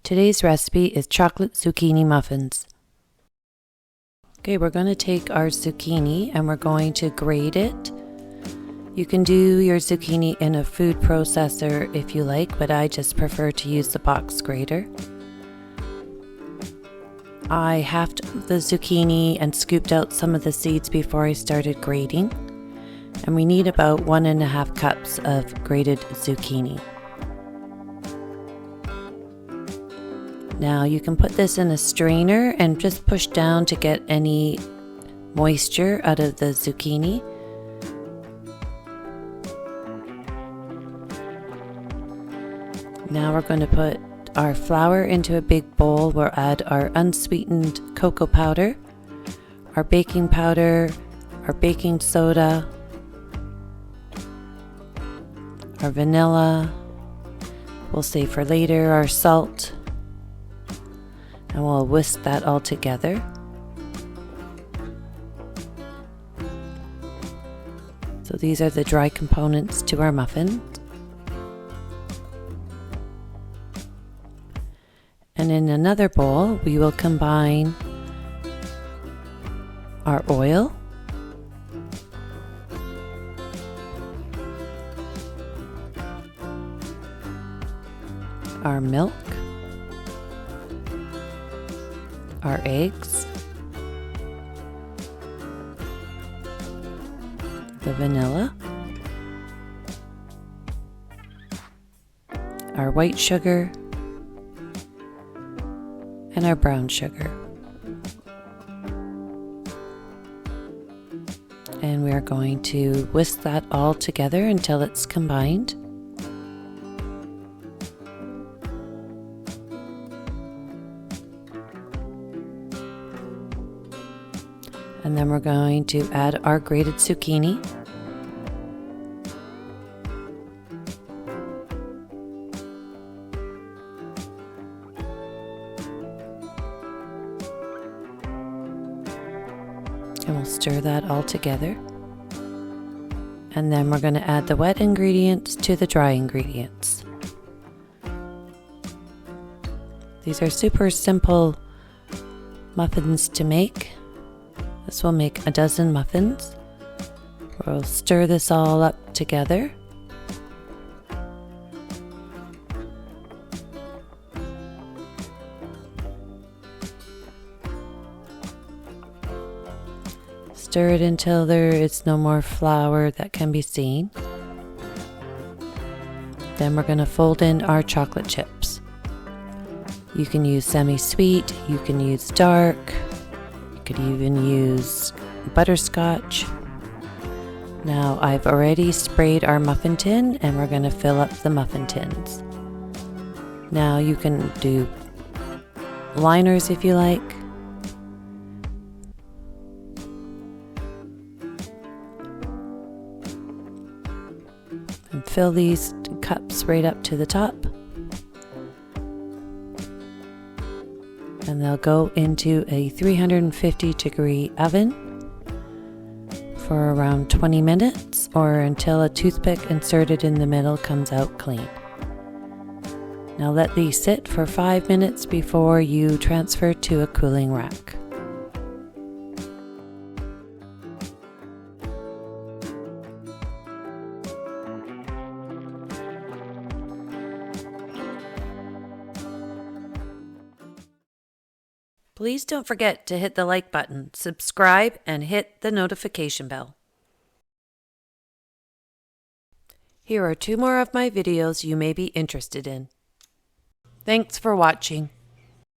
Today's recipe is chocolate zucchini muffins. Okay, we're going to take our zucchini and we're going to grate it. You can do your zucchini in a food processor if you like, but I just prefer to use the box grater. I halved the zucchini and scooped out some of the seeds before I started grating. And we need about 1.5 cups of grated zucchini. Now you can put this in a strainer and just push down to get any moisture out of the zucchini. Now we're going to put our flour into a big bowl. We'll add our unsweetened cocoa powder, our baking powder, our baking soda, our vanilla, we'll save for later, our salt, and we'll whisk that all together. So these are the dry components to our muffin. And in another bowl, we will combine our oil, our milk, our eggs, the vanilla, our white sugar, and our brown sugar. And we are going to whisk that all together until it's combined. And then we're going to add our grated zucchini. And we'll stir that all together. And then we're going to add the wet ingredients to the dry ingredients. These are super simple muffins to make. This will make a dozen muffins. We'll stir this all up together. Stir it until there is no more flour that can be seen. Then we're going to fold in our chocolate chips. You can use semi-sweet, you can use dark, you could even use butterscotch. Now I've already sprayed our muffin tin and we're going to fill up the muffin tins. Now you can do liners if you like. And fill these cups right up to the top. And they'll go into a 350-degree oven for around 20 minutes or until a toothpick inserted in the middle comes out clean. Now let these sit for 5 minutes before you transfer to a cooling rack. Please don't forget to hit the like button, subscribe, and hit the notification bell. Here are 2 more of my videos you may be interested in. Thanks for watching.